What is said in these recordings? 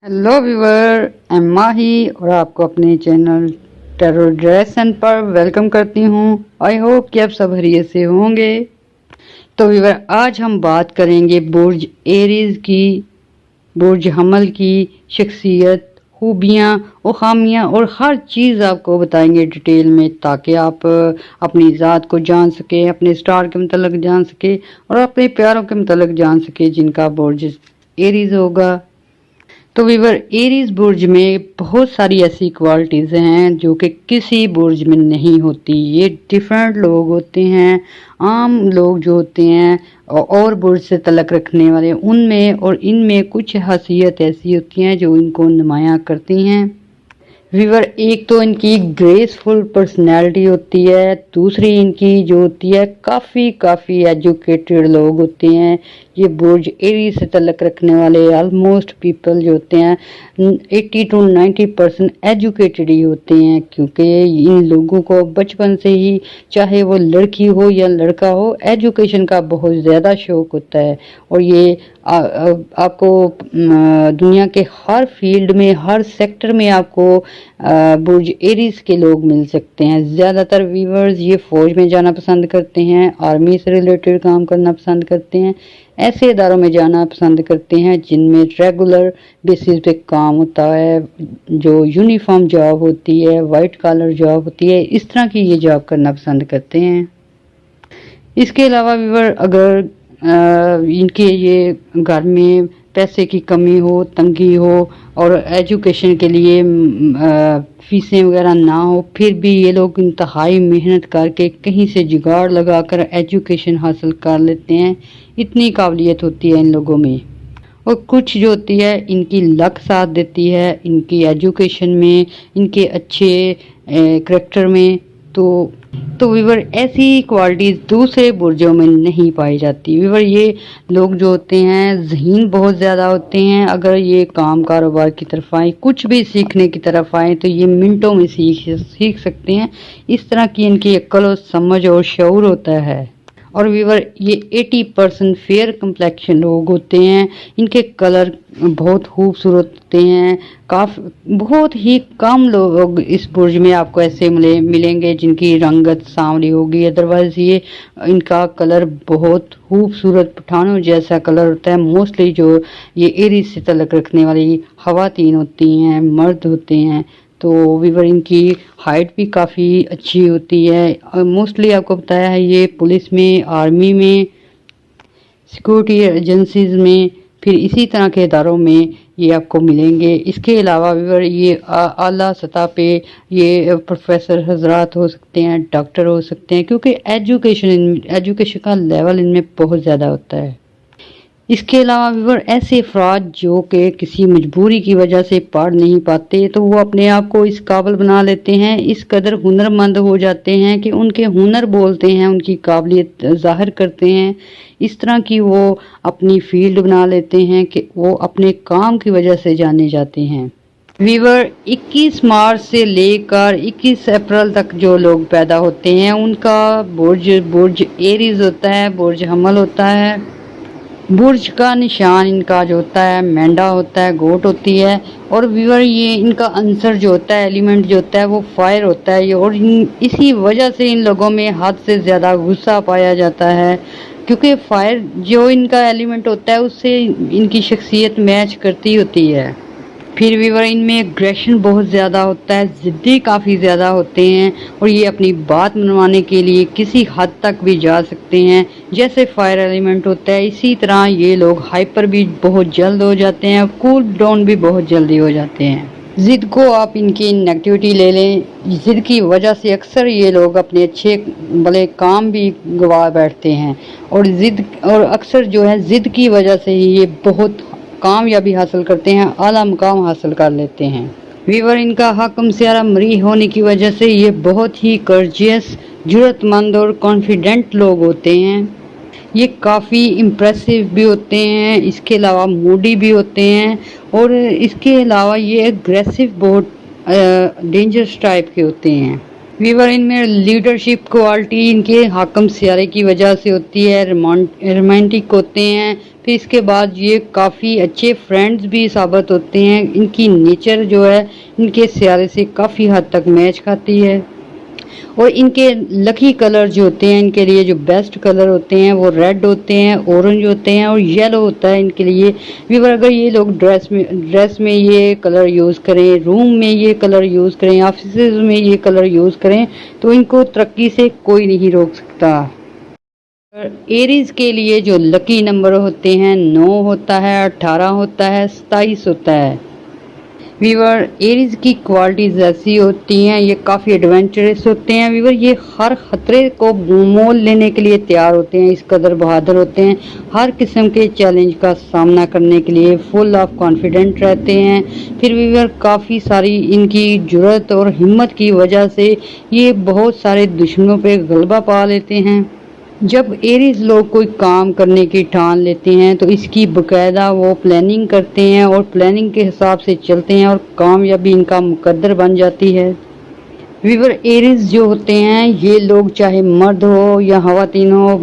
Hello viewer, M माही और आपको अपने चैनल टेरो ड्रेसन पर वेलकम करती हूँ। आई होप कि आप सब खैरियत से होंगे। तो व्यूवर, आज हम बात करेंगे बुर्ज एरीज की, बुर्ज हमल की शख्सियत, खूबियाँ और खामियाँ और हर चीज़ आपको बताएंगे डिटेल में, ताकि आप अपनी ज़ात को जान सके, अपने स्टार के मतलब जान सके और अपने प्यारों के मतलब जान सके जिनका बुर्ज एरीज होगा। तो वीवर, एरीज बुर्ज में बहुत सारी ऐसी क्वालिटीज़ हैं जो कि किसी बुर्ज में नहीं होती। ये डिफरेंट लोग होते हैं, आम लोग जो होते हैं और बुर्ज से तल्लुक़ रखने वाले, उनमें और इनमें कुछ खासियत ऐसी होती हैं जो इनको नुमायाँ करती हैं। वीवर, एक तो इनकी ग्रेसफुल पर्सनैलिटी होती है, दूसरी इनकी जो होती है काफ़ी एजुकेटेड लोग होते हैं। ये बुर्ज एरी से तल्लुक़ रखने वाले ऑलमोस्ट पीपल जो होते हैं 80 to 90% एजुकेटेड ही होते हैं, क्योंकि इन लोगों को बचपन से ही, चाहे वो लड़की हो या लड़का हो, एजुकेशन का बहुत ज़्यादा शौक़ होता है। और ये आपको दुनिया के हर फील्ड में, हर सेक्टर में आपको बुर्ज एरीज के लोग मिल सकते हैं। ज़्यादातर व्यूअर्स ये फ़ौज में जाना पसंद करते हैं, आर्मी से रिलेटेड काम करना पसंद करते हैं, ऐसे इदारों में जाना पसंद करते हैं जिनमें रेगुलर बेसिस पे काम होता है, जो यूनिफॉर्म जॉब होती है, वाइट कॉलर जॉब होती है, इस तरह की ये जॉब करना पसंद करते हैं। इसके अलावा व्यूअर, अगर इनके ये घर में पैसे की कमी हो, तंगी हो और एजुकेशन के लिए फीसें वगैरह ना हो, फिर भी ये लोग इंतहाई मेहनत करके कहीं से जुगाड़ लगाकर एजुकेशन हासिल कर लेते हैं। इतनी काबिलियत होती है इन लोगों में। और कुछ जो होती है इनकी लक साथ देती है, इनकी एजुकेशन में, इनके अच्छे करैक्टर में। तो वीवर, ऐसी क्वालिटीज़ दूसरे बुर्जों में नहीं पाई जाती। वीवर, ये लोग जो होते हैं ज़हीन बहुत ज़्यादा होते हैं। अगर ये काम कारोबार की तरफ आए, कुछ भी सीखने की तरफ आए, तो ये मिनटों में सीख सकते हैं। इस तरह की इनकी अक्ल और समझ और शऊर होता है। और वीवर, ये 80% फेयर कम्प्लेक्शन लोग होते हैं। इनके कलर बहुत खूबसूरत होते हैं। बहुत ही कम लोग इस बुर्ज में आपको ऐसे मिलेंगे जिनकी रंगत सांवली होगी। अदरवाइज ये इनका कलर बहुत खूबसूरत पठानों जैसा कलर होता है। मोस्टली जो ये एरीज से तल्लुक़ रखने वाली ख़वातीन होती हैं, मर्द होते हैं, तो वीवर इनकी हाइट भी काफ़ी अच्छी होती है। मोस्टली आपको बताया है ये पुलिस में, आर्मी में, सिक्योरिटी एजेंसीज में, फिर इसी तरह के इदारों में ये आपको मिलेंगे। इसके अलावा वीवर, ये आला सतह पे ये प्रोफेसर हजरात हो सकते हैं, डॉक्टर हो सकते हैं, क्योंकि एजुकेशन का लेवल इनमें बहुत ज़्यादा होता है। इसके अलावा व्यूअर, ऐसे अफराद जो कि किसी मजबूरी की वजह से पढ़ नहीं पाते, तो वो अपने आप को इस काबिल बना लेते हैं, इस कदर हुनरमंद हो जाते हैं कि उनके हुनर बोलते हैं, उनकी काबिलियत ज़ाहिर करते हैं। इस तरह की वो अपनी फील्ड बना लेते हैं कि वो अपने काम की वजह से जाने जाते हैं। वीवर, 21 मार्च से लेकर 21 अप्रैल तक जो लोग पैदा होते हैं उनका बुर्ज एरीज होता है, बुर्ज हमल होता है। बुर्ज का निशान इनका जो होता है मेंढा होता है, गोट होती है। और व्यूअर, ये इनका आंसर जो होता है, एलिमेंट जो होता है, वो फायर होता है। और इसी वजह से इन लोगों में हद से ज़्यादा गुस्सा पाया जाता है, क्योंकि फायर जो इनका एलिमेंट होता है उससे इनकी शख्सियत मैच करती होती है। फिर व्यूअर, इनमें एग्रेशन बहुत ज़्यादा होता है, ज़िद्दी काफ़ी ज़्यादा होते हैं और ये अपनी बात मनवाने के लिए किसी हद तक भी जा सकते हैं। जैसे फायर एलिमेंट होता है, इसी तरह ये लोग हाइपर भी बहुत जल्द हो जाते हैं, कूल डाउन भी बहुत जल्दी हो जाते हैं। ज़िद को आप इनकी नेगेटिविटी ले लें, ज़िद की वजह से अक्सर ये लोग अपने अच्छे भले काम भी गवा बैठते हैं। और अक्सर जो है ज़िद की वजह से ही ये बहुत कामयाबी हासिल करते हैं, आला मुकाम हासिल कर लेते हैं। वीवर, इनका हकम सियारा मरी होने की वजह से ये बहुत ही कर्जियस, जुर्रतमंद और कॉन्फिडेंट लोग होते हैं। ये काफ़ी इम्प्रेसिव भी होते हैं, इसके अलावा मूडी भी होते हैं, और इसके अलावा ये एग्रेसिव बहुत डेंजरस टाइप के होते हैं। वीवर इनमें लीडरशिप क्वालिटी इनके हाकम सियारे की वजह से होती है, रोमांटिक होते हैं। फिर इसके बाद ये काफ़ी अच्छे फ्रेंड्स भी साबित होते हैं। इनकी नेचर जो है इनके सियारे से काफ़ी हद तक मैच खाती है। और इनके लकी कलर जो होते हैं, इनके लिए जो बेस्ट कलर होते हैं वो रेड होते हैं, ऑरेंज होते हैं और येलो होता है इनके लिए। व्यूअर अगर ये लोग ड्रेस में ये कलर यूज़ करें, रूम में ये कलर यूज़ करें, ऑफिस में ये कलर यूज़ करें तो इनको तरक्की से कोई नहीं रोक सकता। एरीज के लिए जो लकी नंबर होते हैं 9 होता है, 18 होता है, 27 होता है। वीवर एरीज की क्वालिटीज ऐसी होती हैं, ये काफ़ी एडवेंचरस होते हैं। वीवर ये हर खतरे को मोल लेने के लिए तैयार होते हैं, इस कदर बहादुर होते हैं। हर किस्म के चैलेंज का सामना करने के लिए फुल ऑफ कॉन्फिडेंट रहते हैं। फिर वीवर काफ़ी सारी इनकी जुर्रत और हिम्मत की वजह से ये बहुत सारे दुश्मनों पे गलबा पा लेते हैं। जब एरीज लोग कोई काम करने की ठान लेते हैं तो इसकी बकायदा वो प्लानिंग करते हैं और प्लानिंग के हिसाब से चलते हैं और कामयाबी इनका मुकद्दर बन जाती है। वीवर एरीज जो होते हैं ये लोग चाहे मर्द हो या खवातीन हो,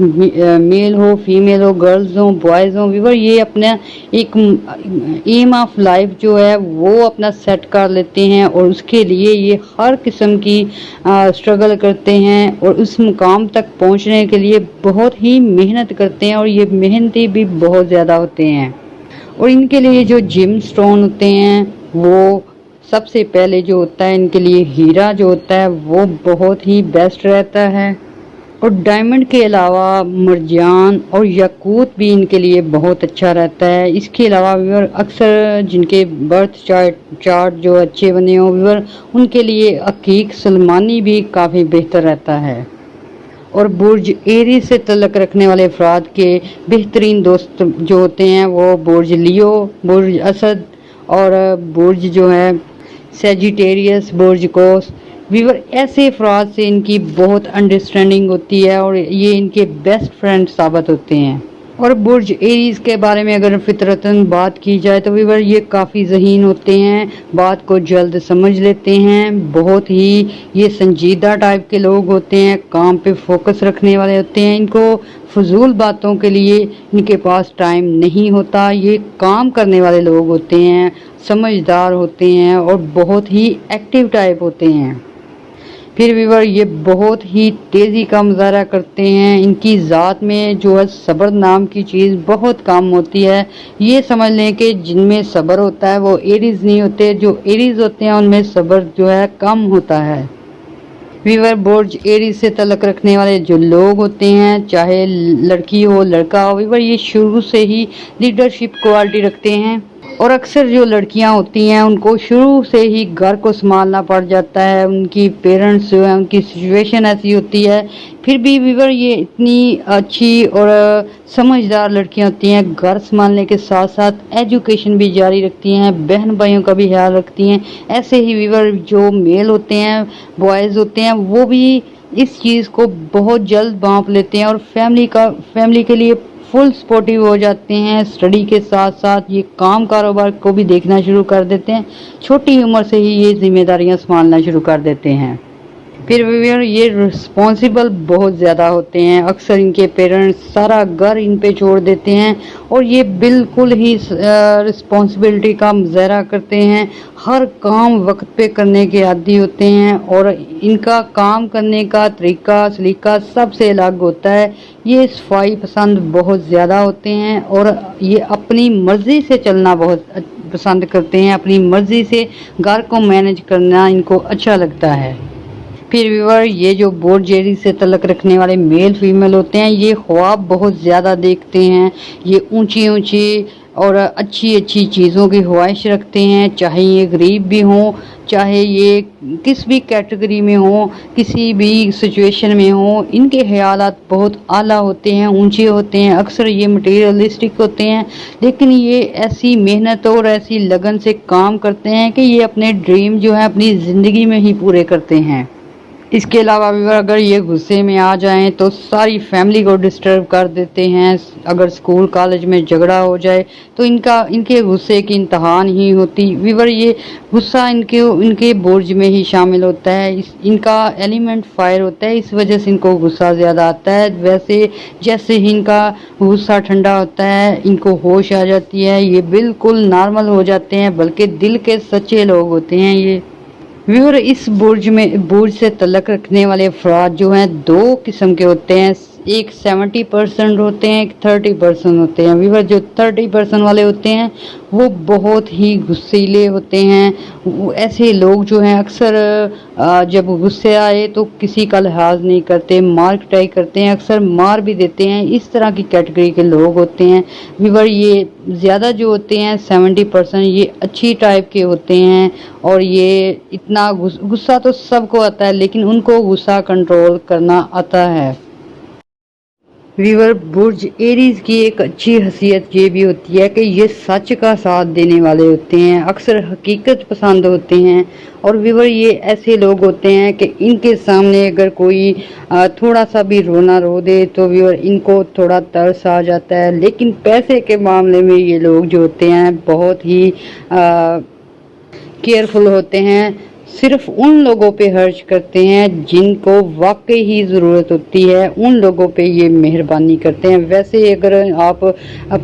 मेल हो, फीमेल हो, गर्ल्स हो, बॉयज़ हो, वीवर ये अपना एक एम ऑफ लाइफ जो है वो अपना सेट कर लेते हैं और उसके लिए ये हर किस्म की स्ट्रगल करते हैं और उस मुकाम तक पहुंचने के लिए बहुत ही मेहनत करते हैं और ये मेहनती भी बहुत ज़्यादा होते हैं। और इनके लिए जो जिम स्टोन होते हैं वो सबसे पहले जो होता है इनके लिए हीरा जो होता है वो बहुत ही बेस्ट रहता है। और डायमंड के अलावा मरजान और याकूत भी इनके लिए बहुत अच्छा रहता है। इसके अलावा व्यूअर अक्सर जिनके बर्थ चार्ट जो अच्छे बने हो व्यूअर उनके लिए अकीक सलमानी भी काफ़ी बेहतर रहता है। और बुर्ज एरी से तल्लक रखने वाले अफराद के बेहतरीन दोस्त जो होते हैं वो बुर्ज लियो, बुर्ज असद और बुर्ज जो है सेजिटेरियस, बुर्ज कोस। वीवर ऐसे अफराद से इनकी बहुत अंडरस्टैंडिंग होती है और ये इनके बेस्ट फ्रेंड साबित होते हैं। और बुर्ज एरीज के बारे में अगर फितरतन बात की जाए तो वीवर ये काफ़ी ज़हीन होते हैं, बात को जल्द समझ लेते हैं, बहुत ही ये संजीदा टाइप के लोग होते हैं, काम पे फोकस रखने वाले होते हैं। इनको फजूल बातों के लिए इनके पास टाइम नहीं होता। ये काम करने वाले लोग होते हैं, समझदार होते हैं और बहुत ही एक्टिव टाइप होते हैं। फिर वीवर ये बहुत ही तेज़ी का मुजाहरा करते हैं। इनकी ज़ात में जो है सब्र नाम की चीज़ बहुत कम होती है। ये समझ लें कि जिनमें सब्र होता है वो एरीज नहीं होते, जो एरीज होते हैं उनमें सब्र जो है कम होता है। वीवर बुर्ज एरीज से तल्लक रखने वाले जो लोग होते हैं, चाहे लड़की हो लड़का हो, वीवर ये शुरू से ही लीडरशिप क्वालिटी रखते हैं। और अक्सर जो लड़कियां होती हैं उनको शुरू से ही घर को संभालना पड़ जाता है, उनकी पेरेंट्स जो है उनकी सिचुएशन ऐसी होती है। फिर भी वीवर ये इतनी अच्छी और समझदार लड़कियां होती हैं, घर संभालने के साथ साथ एजुकेशन भी जारी रखती हैं, बहन भाइयों का भी ख्याल रखती हैं। ऐसे ही वीवर जो मेल होते हैं, बॉयज़ होते हैं, वो भी इस चीज़ को बहुत जल्द भांप लेते हैं और फैमिली के लिए फुल सपोर्टिव हो जाते हैं। स्टडी के साथ साथ ये काम कारोबार को भी देखना शुरू कर देते हैं। छोटी उम्र से ही ये जिम्मेदारियां संभालना शुरू कर देते हैं। फिर ये रिस्पॉन्सिबल बहुत ज़्यादा होते हैं। अक्सर इनके पेरेंट्स सारा घर इन पे छोड़ देते हैं और ये बिल्कुल ही रिस्पॉन्सिबिलिटी का मुजाहरा करते हैं। हर काम वक्त पे करने के आदी होते हैं और इनका काम करने का तरीका सलीका सबसे अलग होता है। ये सफाई पसंद बहुत ज़्यादा होते हैं और ये अपनी मर्ज़ी से चलना बहुत पसंद करते हैं। अपनी मर्ज़ी से घर को मैनेज करना इनको अच्छा लगता है। फिर व्यूअर ये जो बुर्ज एरीज से तल्लक रखने वाले मेल फीमेल होते हैं ये ख्वाब बहुत ज़्यादा देखते हैं। ये ऊंची ऊंची और अच्छी अच्छी चीज़ों की ख्वाहिश रखते हैं, चाहे ये गरीब भी हों, चाहे ये किस भी कैटेगरी में हो, किसी भी सिचुएशन में हो। इनके ख्यालात बहुत आला होते हैं, ऊंचे होते हैं। अक्सर ये मटेरियलिस्टिक होते हैं, लेकिन ये ऐसी मेहनत और ऐसी लगन से काम करते हैं कि ये अपने ड्रीम जो है अपनी ज़िंदगी में ही पूरे करते हैं। इसके अलावा भी अगर ये गुस्से में आ जाएं तो सारी फैमिली को डिस्टर्ब कर देते हैं। अगर स्कूल कॉलेज में झगड़ा हो जाए तो इनके गुस्से की इंतहा नहीं होती। वीवर ये गुस्सा इनके बुर्ज में ही शामिल होता है। इनका एलिमेंट फायर होता है, इस वजह से इनको गुस्सा ज़्यादा आता है। वैसे जैसे ही इनका गुस्सा ठंडा होता है इनको होश आ जाती है, ये बिल्कुल नॉर्मल हो जाते हैं, बल्कि दिल के सच्चे लोग होते हैं ये। व्यूअर, इस बुर्ज से तल्लक रखने वाले अफराद जो हैं दो किस्म के होते हैं। एक 70% होते हैं, एक 30% होते हैं। व्यूअर, जो 30% वाले होते हैं वो बहुत ही गुस्सैले होते हैं। ऐसे लोग जो हैं अक्सर जब गुस्से आए तो किसी का लिहाज नहीं करते, मार कुटाई करते हैं, अक्सर मार भी देते हैं। इस तरह की कैटेगरी के लोग होते हैं। व्यूअर, ये ज़्यादा जो होते हैं 70% ये अच्छी टाइप के होते हैं। और ये इतना गुस्सा तो सबको आता है, लेकिन उनको गुस्सा कंट्रोल करना आता है। वीवर, बुर्ज एरीज की एक अच्छी हसीयत ये भी होती है कि ये सच का साथ देने वाले होते हैं, अक्सर हकीकत पसंद होते हैं। और वीवर, ये ऐसे लोग होते हैं कि इनके सामने अगर कोई थोड़ा सा भी रोना रो दे तो वीवर इनको थोड़ा तरस आ जाता है। लेकिन पैसे के मामले में ये लोग जो होते हैं बहुत ही केयरफुल होते हैं। सिर्फ उन लोगों पे खर्च करते हैं जिनको वाकई ही ज़रूरत होती है, उन लोगों पे ये मेहरबानी करते हैं। वैसे अगर आप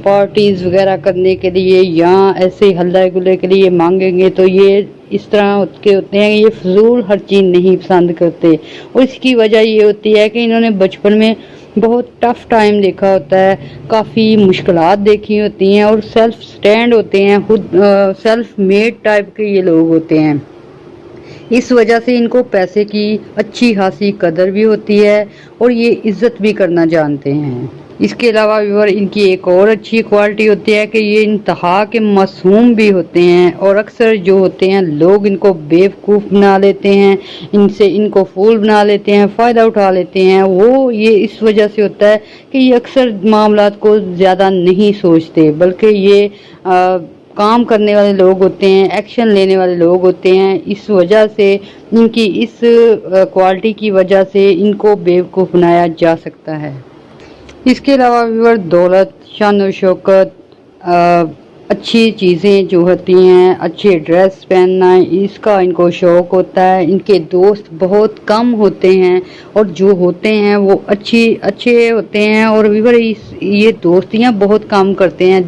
पार्टीज़ वगैरह करने के लिए या ऐसे हल्ला गुल्ले के लिए मांगेंगे तो ये इस तरह के होते हैं, ये फजूल हर चीज़ नहीं पसंद करते। और इसकी वजह ये होती है कि इन्होंने बचपन में बहुत टफ टाइम देखा होता है, काफ़ी मुश्किलात देखी होती हैं और सेल्फ स्टैंड होते हैं, खुद सेल्फ मेड टाइप के ये लोग होते हैं। इस वजह से इनको पैसे की अच्छी खासी कदर भी होती है और ये इज्जत भी करना जानते हैं। इसके अलावा व्यूअर, इनकी एक और अच्छी क्वालिटी होती है कि ये इंतहा के मासूम भी होते हैं। और अक्सर जो होते हैं लोग इनको बेवकूफ़ बना लेते हैं, इनको फूल बना लेते हैं, फ़ायदा उठा लेते हैं। वो ये इस वजह से होता है कि ये अक्सर मामलात को ज़्यादा नहीं सोचते, बल्कि ये काम करने वाले लोग होते हैं, एक्शन लेने वाले लोग होते हैं। इस वजह से इनकी इस क्वालिटी की वजह से इनको बेवकूफ़ बनाया जा सकता है। इसके अलावा व्यूअर, दौलत, शान और शौकत, अच्छी चीज़ें जो होती हैं, अच्छे ड्रेस पहनना, इसका इनको शौक़ होता है। इनके दोस्त बहुत कम होते हैं और जो होते हैं वो अच्छे होते हैं। और व्यूअर, ये दोस्तियां बहुत कम करते हैं।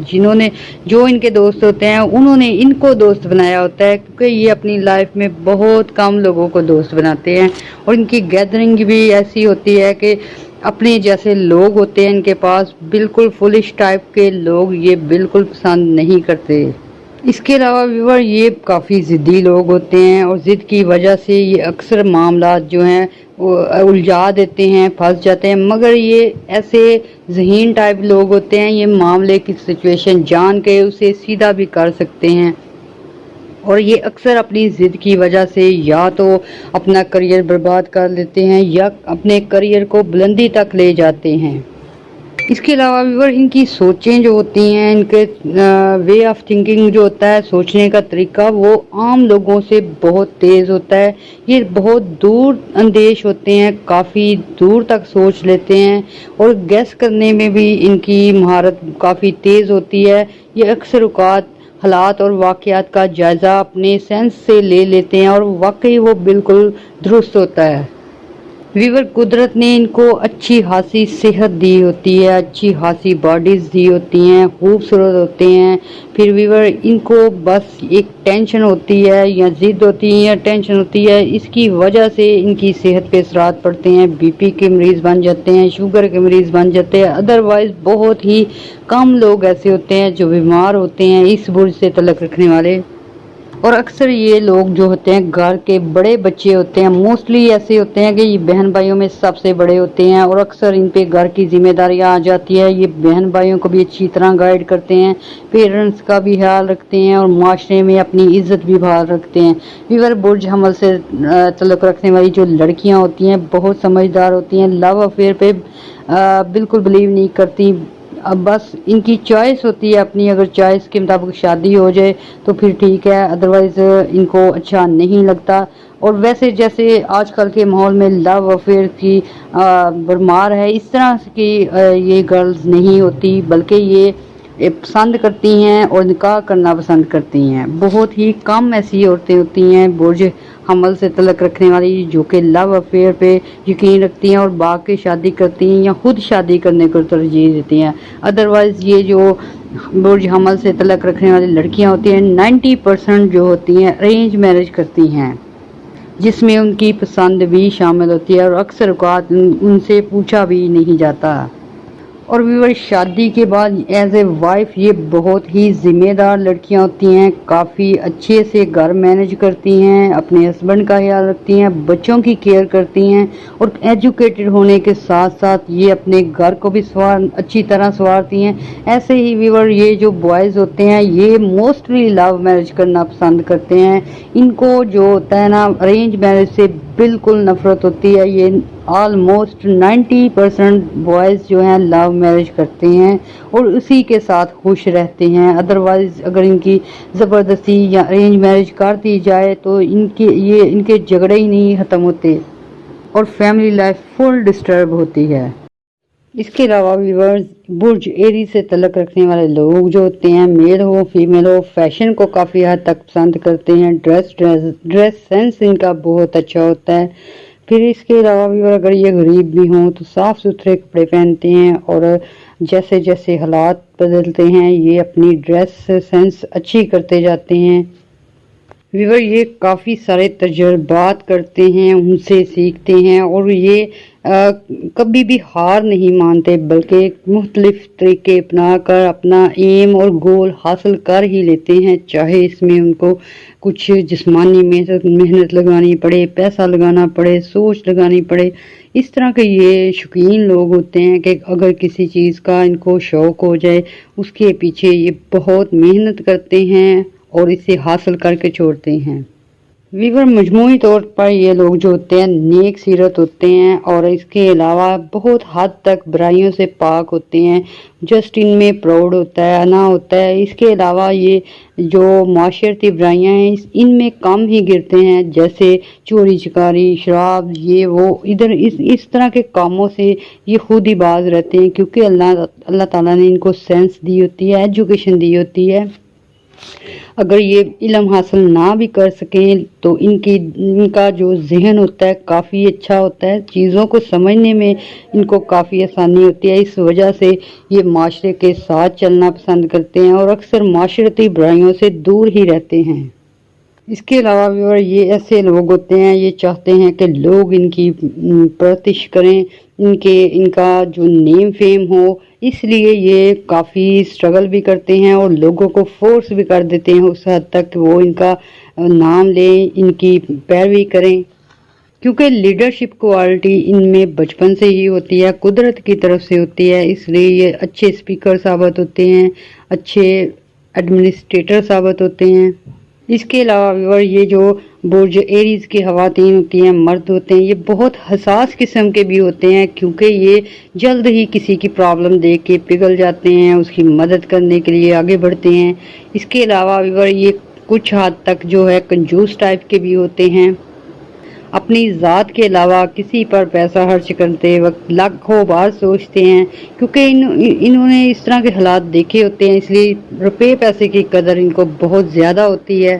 जो इनके दोस्त होते हैं उन्होंने इनको दोस्त बनाया होता है, क्योंकि ये अपनी लाइफ में बहुत कम लोगों को दोस्त बनाते हैं। और इनकी गैदरिंग भी ऐसी होती है कि अपने जैसे लोग होते हैं इनके पास, बिल्कुल फुलिश टाइप के लोग ये बिल्कुल पसंद नहीं करते। इसके अलावा व्यूअर, ये काफ़ी ज़िद्दी लोग होते हैं और ज़िद की वजह से ये अक्सर मामलात जो हैं वो उलझा देते हैं, फंस जाते हैं। मगर ये ऐसे ज़हीन टाइप लोग होते हैं, ये मामले की सिचुएशन जान के उसे सीधा भी कर सकते हैं। और ये अक्सर अपनी ज़िद की वजह से या तो अपना करियर बर्बाद कर लेते हैं या अपने करियर को बुलंदी तक ले जाते हैं। इसके अलावा व्यूअर, इनकी सोचें जो होती हैं, इनके वे ऑफ थिंकिंग जो होता है, सोचने का तरीका, वो आम लोगों से बहुत तेज़ होता है। ये बहुत दूर अंदेश होते हैं, काफ़ी दूर तक सोच लेते हैं और गैस करने में भी इनकी महारत काफ़ी तेज़ होती है। ये अक्सर औक़ात हालात और वाक़यात का जायज़ा अपने सेंस से ले लेते हैं और वाकई वो बिल्कुल दुरुस्त होता है। व्यूअर, कुदरत ने इनको अच्छी खासी सेहत दी होती है, अच्छी खासी बॉडीज़ दी होती हैं, खूबसूरत होते हैं। फिर व्यूअर, इनको बस एक टेंशन होती है या ज़िद होती है या टेंशन होती है, इसकी वजह से इनकी सेहत पे असरात पड़ते हैं। बीपी के मरीज़ बन जाते हैं, शुगर के मरीज़ बन जाते हैं। अदरवाइज़ बहुत ही कम लोग ऐसे होते हैं जो बीमार होते हैं इस बुर्ज से तल्लुक़ रखने वाले। और अक्सर ये लोग जो होते हैं घर के बड़े बच्चे होते हैं, मोस्टली ऐसे होते हैं कि ये बहन भाइयों में सबसे बड़े होते हैं और अक्सर इन पे घर की जिम्मेदारियां आ जाती है। ये बहन भाइयों को भी अच्छी तरह गाइड करते हैं, पेरेंट्स का भी ख्याल रखते हैं और माशरे में अपनी इज्जत भी बहाल रखते हैं। व्यूअर, बुर्ज हमल से तल्लुक़ रखने वाली जो लड़कियाँ होती हैं बहुत समझदार होती हैं, लव अफेयर पे बिल्कुल बिलीव नहीं करती। अब बस इनकी चॉइस होती है अपनी, अगर चॉइस के मुताबिक शादी हो जाए तो फिर ठीक है, अदरवाइज़ इनको अच्छा नहीं लगता। اور ویسے جیسے آج کل کے ماحول میں لو افیئر کی بھرمار ہے، اس طرح کی یہ گرلز نہیں ہوتی، بلکہ یہ پسند کرتی ہیں اور نکاح کرنا پسند کرتی ہیں۔ بہت ہی کم ایسی عورتیں ہوتی ہیں برج حمل سے تعلق رکھنے والی جو کہ لو افیئر پہ یقین رکھتی ہیں اور باغ کے شادی کرتی ہیں یا خود شادی کرنے کو ترجیح دیتی ہیں۔ ادروائز یہ جو برج حمل سے تعلق رکھنے والی لڑکیاں ہوتی ہیں 90% جو ہوتی ہیں ارینج میرج کرتی ہیں، جس میں ان کی پسند بھی شامل ہوتی ہے اور اکثر اوقات ان سے پوچھا بھی نہیں جاتا۔ اور ویور شادی کے بعد ایز اے وائف یہ بہت ہی ذمہ دار لڑکیاں ہوتی ہیں، کافی اچھے سے گھر مینج کرتی ہیں، اپنے ہسبینڈ کا خیال رکھتی ہیں، بچوں کی کیئر کرتی ہیں اور ایجوکیٹڈ ہونے کے ساتھ ساتھ یہ اپنے گھر کو بھی اچھی طرح سنوارتی ہیں۔ ایسے ہی ویور یہ جو بوائز ہوتے ہیں یہ موسٹلی لو میرج کرنا پسند کرتے ہیں، ان کو جو ہوتا ہے نا ارینج میرج سے بالکل نفرت ہوتی ہے۔ یہ آلموسٹ 90% بوائز جو ہیں لو میرج کرتے ہیں اور اسی کے ساتھ خوش رہتے ہیں۔ ادروائز اگر ان کی زبردستی یا ارینج میرج کر دی جائے تو ان کے جھگڑے ہی نہیں ختم ہوتے اور فیملی لائف فل ڈسٹرب ہوتی ہے۔ اس کے علاوہ ویورز برج ایری سے تعلق رکھنے والے لوگ جو ہوتے ہیں، میل ہو فیمیل ہو، فیشن کو کافی حد تک پسند کرتے ہیں، ڈریس سینس ان کا بہت اچھا ہوتا ہے۔ پھر اس کے علاوہ بھی اگر یہ غریب بھی ہوں تو صاف ستھرے کپڑے پہنتے ہیں اور جیسے جیسے حالات بدلتے ہیں یہ اپنی ڈریس سینس اچھی کرتے جاتے ہیں۔ ویور یہ کافی سارے تجربات کرتے ہیں، ان سے سیکھتے ہیں اور یہ کبھی بھی ہار نہیں مانتے بلکہ مختلف طریقے اپنا کر اپنا ایم اور گول حاصل کر ہی لیتے ہیں، چاہے اس میں ان کو کچھ جسمانی محنت لگانی پڑے، پیسہ لگانا پڑے، سوچ لگانی پڑے۔ اس طرح کے یہ شوقین لوگ ہوتے ہیں کہ اگر کسی چیز کا ان کو شوق ہو جائے اس کے پیچھے یہ بہت محنت کرتے ہیں اور اسے حاصل کر کے چھوڑتے ہیں۔ ویور مجموعی طور پر یہ لوگ جو ہوتے ہیں نیک سیرت ہوتے ہیں اور اس کے علاوہ بہت حد تک برائیوں سے پاک ہوتے ہیں، جسٹ ان میں پراؤڈ ہوتا ہے، انا ہوتا ہے۔ اس کے علاوہ یہ جو معاشرتی برائیاں ہیں ان میں کم ہی گرتے ہیں، جیسے چوری چکاری، شراب، یہ وہ ادھر اس طرح کے کاموں سے یہ خود ہی باز رہتے ہیں، کیونکہ اللہ تعالیٰ نے ان کو سینس دی ہوتی ہے، ایجوکیشن دی ہوتی ہے۔ اگر یہ علم حاصل نہ بھی کر سکیں تو ان کا جو ذہن ہوتا ہے کافی اچھا ہوتا ہے، چیزوں کو سمجھنے میں ان کو کافی آسانی ہوتی ہے، اس وجہ سے یہ معاشرے کے ساتھ چلنا پسند کرتے ہیں اور اکثر معاشرتی برائیوں سے دور ہی رہتے ہیں۔ اس کے علاوہ بھی یہ ایسے لوگ ہوتے ہیں یہ چاہتے ہیں کہ لوگ ان کی پرستش کریں، ان کا جو نیم فیم ہو، اس لیے یہ کافی سٹرگل بھی کرتے ہیں اور لوگوں کو فورس بھی کر دیتے ہیں اس حد تک وہ ان کا نام لیں، ان کی پیروی کریں، کیونکہ لیڈرشپ کوالٹی ان میں بچپن سے ہی ہوتی ہے، قدرت کی طرف سے ہوتی ہے، اس لیے یہ اچھے اسپیکر ثابت ہوتے ہیں، اچھے ایڈمنسٹریٹر ثابت ہوتے ہیں۔ اس کے علاوہ یہ جو برج ایریز کی خواتین ہوتی ہیں، مرد ہوتے ہیں، یہ بہت حساس قسم کے بھی ہوتے ہیں، کیونکہ یہ جلد ہی کسی کی پرابلم دیکھ کے پگھل جاتے ہیں، اس کی مدد کرنے کے لیے آگے بڑھتے ہیں۔ اس کے علاوہ یہ کچھ حد تک جو ہے کنجوس ٹائپ کے بھی ہوتے ہیں، اپنی ذات کے علاوہ کسی پر پیسہ خرچ کرتے وقت لاکھوں بار سوچتے ہیں، کیونکہ انہوں نے اس طرح کے حالات دیکھے ہوتے ہیں، اس لیے روپے پیسے کی قدر ان کو بہت زیادہ ہوتی ہے۔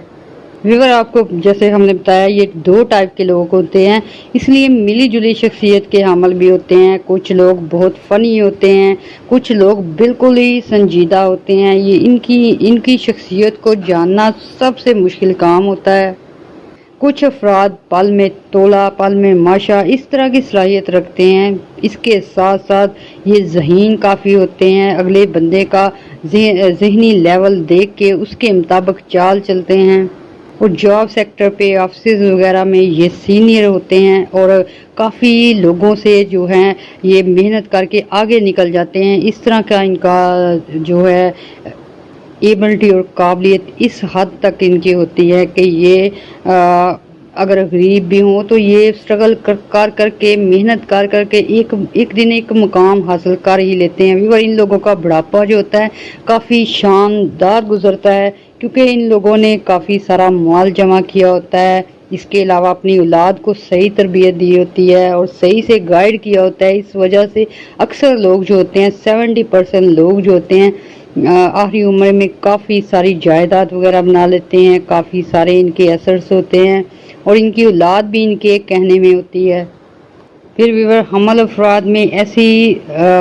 ویور آپ کو جیسے ہم نے بتایا یہ دو ٹائپ کے لوگ ہوتے ہیں، اس لیے ملی جلی شخصیت کے حامل بھی ہوتے ہیں، کچھ لوگ بہت فنی ہوتے ہیں، کچھ لوگ بالکل ہی سنجیدہ ہوتے ہیں۔ یہ ان کی شخصیت کو جاننا سب سے مشکل کام ہوتا ہے۔ کچھ افراد پل میں تولا پل میں ماشا اس طرح کی صلاحیت رکھتے ہیں، اس کے ساتھ ساتھ یہ ذہین کافی ہوتے ہیں، اگلے بندے کا ذہنی لیول دیکھ کے اس کے مطابق چال چلتے ہیں اور جاب سیکٹر پہ آفسز وغیرہ میں یہ سینئر ہوتے ہیں اور کافی لوگوں سے جو ہیں یہ محنت کر کے آگے نکل جاتے ہیں۔ اس طرح کا ان کا جو ہے ایبلٹی اور قابلیت اس حد تک ان کی ہوتی ہے کہ یہ اگر غریب بھی ہوں تو یہ سٹرگل کر کے محنت کر کے ایک دن ایک مقام حاصل کر ہی لیتے ہیں۔ ان لوگوں کا بڑھاپا جو ہوتا ہے کافی شاندار گزرتا ہے، کیونکہ ان لوگوں نے کافی سارا مال جمع کیا ہوتا ہے، اس کے علاوہ اپنی اولاد کو صحیح تربیت دی ہوتی ہے اور صحیح سے گائیڈ کیا ہوتا ہے۔ اس وجہ سے اکثر لوگ جو ہوتے ہیں 70% لوگ جو ہوتے ہیں آخری عمر میں کافی ساری جائیداد وغیرہ بنا لیتے ہیں، کافی سارے ان کے اثرز ہوتے ہیں اور ان کی اولاد بھی ان کے کہنے میں ہوتی ہے۔ پھر ویور حمل افراد میں ایسی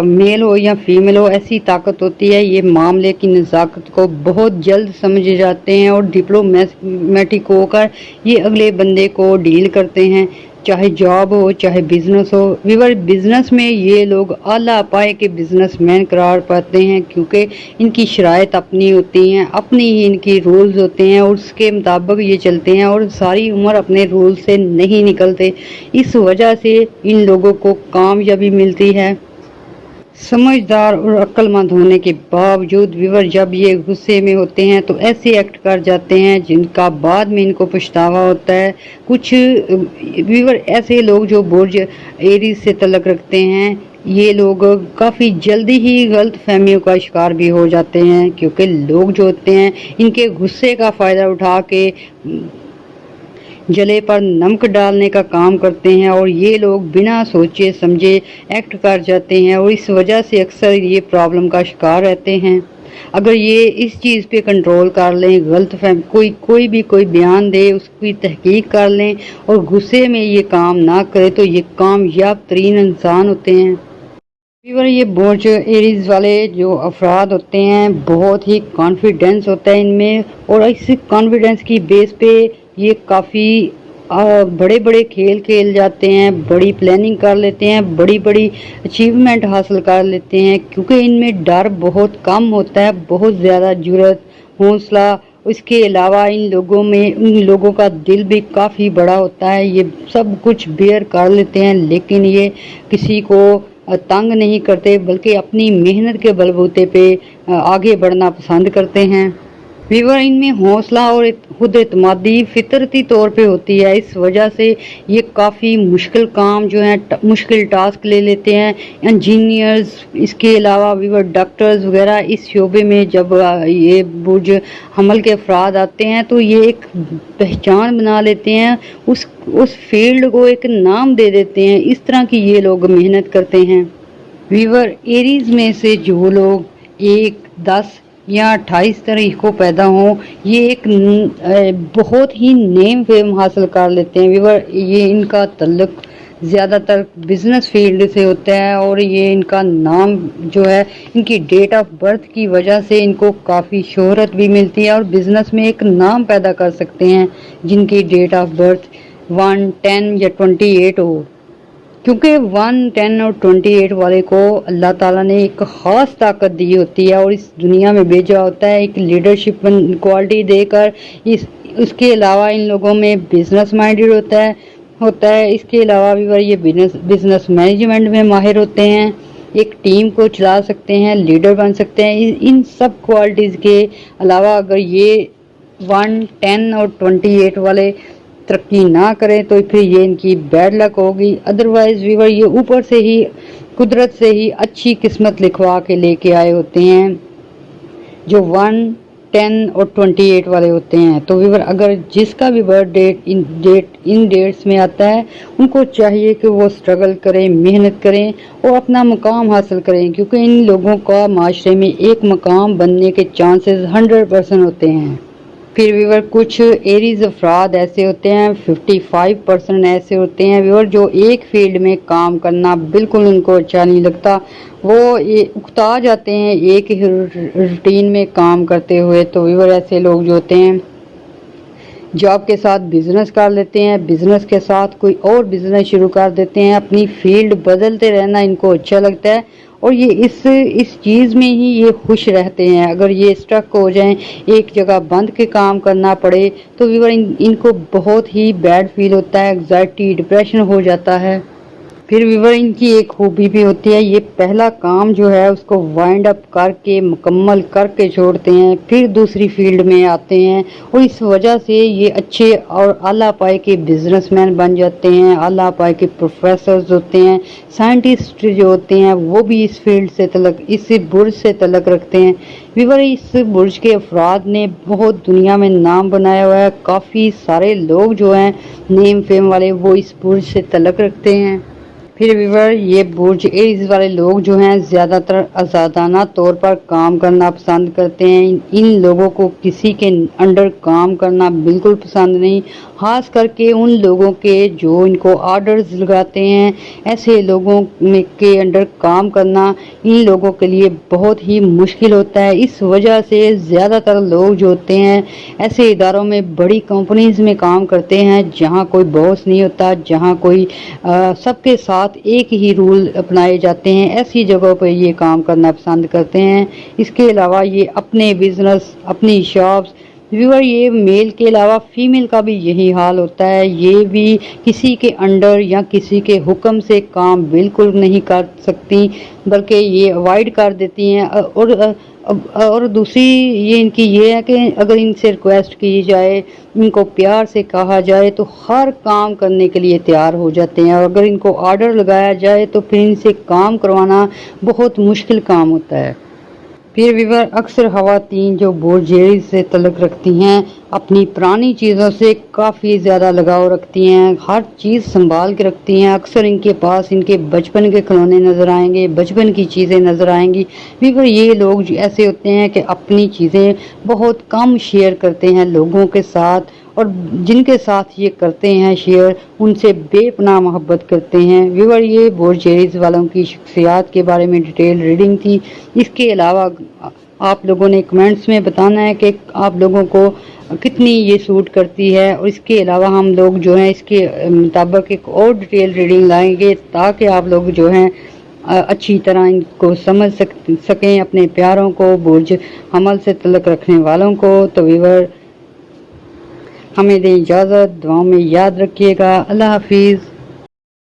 میل ہو یا فیمیل ہو ایسی طاقت ہوتی ہے، یہ معاملے کی نزاکت کو بہت جلد سمجھ جاتے ہیں اور ڈپلومیٹک ہو کر یہ اگلے بندے کو ڈیل کرتے ہیں، چاہے جاب ہو چاہے بزنس ہو۔ ویور بزنس میں یہ لوگ اعلیٰ پائے کے بزنس مین قرار پاتے ہیں کیونکہ ان کی شرائط اپنی ہوتی ہیں، اپنی ہی ان کی رولز ہوتے ہیں اور اس کے مطابق یہ چلتے ہیں اور ساری عمر اپنے رول سے نہیں نکلتے۔ اس وجہ سے ان لوگوں کو کامیابی ملتی ہے۔ سمجھدار اور عقل مند ہونے کے باوجود ویور جب یہ غصے میں ہوتے ہیں تو ایسے ایکٹ کر جاتے ہیں جن کا بعد میں ان کو پچھتاوا ہوتا ہے۔ کچھ ویور ایسے لوگ جو برج ایریز سے تعلق رکھتے ہیں، یہ لوگ کافی جلدی ہی غلط فہمیوں کا شکار بھی ہو جاتے ہیں کیونکہ لوگ جو ہوتے ہیں ان کے غصے کا فائدہ اٹھا کے جلے پر نمک ڈالنے کا کام کرتے ہیں اور یہ لوگ بنا سوچے سمجھے ایکٹ کر جاتے ہیں اور اس وجہ سے اکثر یہ پرابلم کا شکار رہتے ہیں۔ اگر یہ اس چیز پہ کنٹرول کر لیں، غلط فہم کوئی بیان دے اس کی تحقیق کر لیں اور غصے میں یہ کام نہ کرے تو یہ کامیاب ترین انسان ہوتے ہیں۔ ویور یہ برج ایریز والے جو افراد ہوتے ہیں بہت ہی کانفیڈنس ہوتا ہے ان میں اور اس کانفیڈنس کی بیس پہ یہ کافی بڑے بڑے کھیل کھیل جاتے ہیں، بڑی پلاننگ کر لیتے ہیں، بڑی بڑی اچیومنٹ حاصل کر لیتے ہیں کیونکہ ان میں ڈر بہت کم ہوتا ہے، بہت زیادہ جرأت، حوصلہ۔ اس کے علاوہ ان لوگوں کا دل بھی کافی بڑا ہوتا ہے، یہ سب کچھ بیئر کر لیتے ہیں لیکن یہ کسی کو تنگ نہیں کرتے بلکہ اپنی محنت کے بلبوتے پہ آگے بڑھنا پسند کرتے ہیں۔ ویور ان میں حوصلہ اور خود اعتمادی فطرتی طور پہ ہوتی ہے، اس وجہ سے یہ کافی مشکل کام جو ہیں مشکل ٹاسک لے لیتے ہیں۔ انجینئرز، اس کے علاوہ ویور ڈاکٹرز وغیرہ اس شعبے میں جب یہ برج حمل کے افراد آتے ہیں تو یہ ایک پہچان بنا لیتے ہیں، اس فیلڈ کو ایک نام دے دیتے ہیں، اس طرح کی یہ لوگ محنت کرتے ہیں۔ ویور ایریز میں سے جو لوگ 1، 10 یا 28 تاریخ کو پیدا ہوں یہ ایک بہت ہی نیم فیم حاصل کر لیتے ہیں۔ ویور یہ ان کا تعلق زیادہ تر بزنس فیلڈ سے ہوتا ہے اور یہ ان کا نام جو ہے ان کی ڈیٹ آف برتھ کی وجہ سے ان کو کافی شہرت بھی ملتی ہے اور بزنس میں ایک نام پیدا کر سکتے ہیں جن کی ڈیٹ آف برتھ 1، 10 یا 28 ہو، کیونکہ 1، 10 اور 28 والے کو اللہ تعالیٰ نے ایک خاص طاقت دی ہوتی ہے اور اس دنیا میں بھیجا ہوتا ہے ایک لیڈرشپ کوالٹی دے کر۔ اس کے علاوہ ان لوگوں میں بزنس مائنڈڈ ہوتا ہے۔ اس کے علاوہ بھی یہ بزنس مینجمنٹ میں ماہر ہوتے ہیں، ایک ٹیم کو چلا سکتے ہیں، لیڈر بن سکتے ہیں۔ ان سب کوالٹیز کے علاوہ اگر یہ 1، 10 اور 28 والے ترقی نہ کریں تو پھر یہ ان کی بیڈ لک ہوگی۔ ادروائز ویور یہ اوپر سے ہی قدرت سے ہی اچھی قسمت لکھوا کے لے کے آئے ہوتے ہیں جو 1، 10 اور 28 والے ہوتے ہیں۔ تو ویور اگر جس کا بھی برتھ ڈیٹ ان ڈیٹس میں آتا ہے ان کو چاہیے کہ وہ سٹرگل کریں، محنت کریں اور اپنا مقام حاصل کریں کیونکہ ان لوگوں کا معاشرے میں ایک مقام بننے کے چانسز 100% ہوتے ہیں۔ پھر ویور کچھ ایریز افراد ایسے ہوتے ہیں 55% ایسے ہوتے ہیں ویور جو ایک فیلڈ میں کام کرنا بالکل ان کو اچھا نہیں لگتا، وہ اکتا جاتے ہیں ایک ہی روٹین میں کام کرتے ہوئے۔ تو ویور ایسے لوگ جو ہوتے ہیں جاب کے ساتھ بزنس کر لیتے ہیں، بزنس کے ساتھ کوئی اور بزنس شروع کر دیتے ہیں، اپنی فیلڈ بدلتے رہنا ان کو اچھا لگتا ہے اور یہ اس چیز میں ہی یہ خوش رہتے ہیں۔ اگر یہ اسٹرک ہو جائیں، ایک جگہ بند کے کام کرنا پڑے تو ویور ان کو بہت ہی بیڈ فیل ہوتا ہے، انگزائٹی، ڈپریشن ہو جاتا ہے۔ फिर व्यूअर इनकी एक खूबी भी होती है, ये पहला काम जो है उसको वाइंड अप करके मुकम्मल करके छोड़ते हैं, फिर दूसरी फील्ड में आते हैं और इस वजह से ये अच्छे और आला पाए के बिजनेसमैन बन जाते हैं, आला पाए के प्रोफेसर्स होते हैं, साइंटिस्ट जो होते हैं वो भी इस फील्ड से इस बुर्ज से तल्लुक़ रखते हैं। व्यूअर इस बुर्ज के अफराद ने बहुत दुनिया में नाम बनाया हुआ है, काफ़ी सारे लोग जो हैं नेम फेम वाले वो इस बुर्ज से तल्लुक़ रखते हैं। फिर व्यूअर ये बुर्ज एज वाले लोग जो हैं ज़्यादातर आज़ादाना तौर पर काम करना पसंद करते हैं। इन लोगों को किसी के अंडर काम करना बिल्कुल पसंद नहीं, खास करके उन लोगों के जो इनको ऑर्डर्स लगाते हैं। ऐसे लोगों के अंडर काम करना इन लोगों के लिए बहुत ही मुश्किल होता है। इस वजह से ज़्यादातर लोग जो होते हैं ऐसे इदारों में, बड़ी कंपनीज़ में काम करते हैं जहाँ कोई बॉस नहीं होता, जहाँ कोई सबके साथ एक ही रूल अपनाए जाते हैं। ऐसी जगहों पर ये काम करना पसंद करते हैं। इसके अलावा ये अपने बिजनेस, अपनी शॉप्स, व्यूअर ये मेल के अलावा फीमेल का भी यही हाल होता है, ये भी किसी के अंडर या किसी के हुक्म से काम बिल्कुल नहीं कर सकती, बल्कि ये अवॉइड कर देती हैं। और दूसरी ये इनकी ये है कि अगर इनसे रिक्वेस्ट की जाए, इनको प्यार से कहा जाए तो हर काम करने के लिए तैयार हो जाते हैं, और अगर इनको ऑर्डर लगाया जाए तो फिर इनसे काम करवाना बहुत मुश्किल काम होता है। फिर व्यूअर अक्सर ख़वातीन जो बुर्ज एरीज़ से तल्लुक़ रखती हैं अपनी पुरानी चीज़ों से काफ़ी ज़्यादा लगाव रखती हैं, हर चीज़ संभाल के रखती हैं। अक्सर इनके पास इनके बचपन के खिलौने नज़र आएंगे, बचपन की चीज़ें नज़र आएंगी। व्यूअर ये लोग ऐसे होते हैं कि अपनी चीज़ें बहुत कम शेयर करते हैं लोगों के साथ, और जिनके साथ ये करते हैं शेयर उनसे बेपनाह मोहब्बत करते हैं। व्यूअर ये बुर्ज एरीज़ वालों की शख्सियात के बारे में डिटेल रीडिंग थी। इसके अलावा आप लोगों ने कमेंट्स में बताना है कि आप लोगों को कितनी ये सूट करती है, और इसके अलावा हम लोग जो हैं इसके मुताबिक एक और डिटेल रीडिंग लाएंगे ताकि आप लोग जो हैं अच्छी तरह इनको समझ सकें, अपने प्यारों को, बुर्ज हमल से तल्लुक़ रखने वालों को। तो व्यूअर हमें दें इजाज़त, दुआओं में याद रखिएगा। अल्लाह हाफिज़।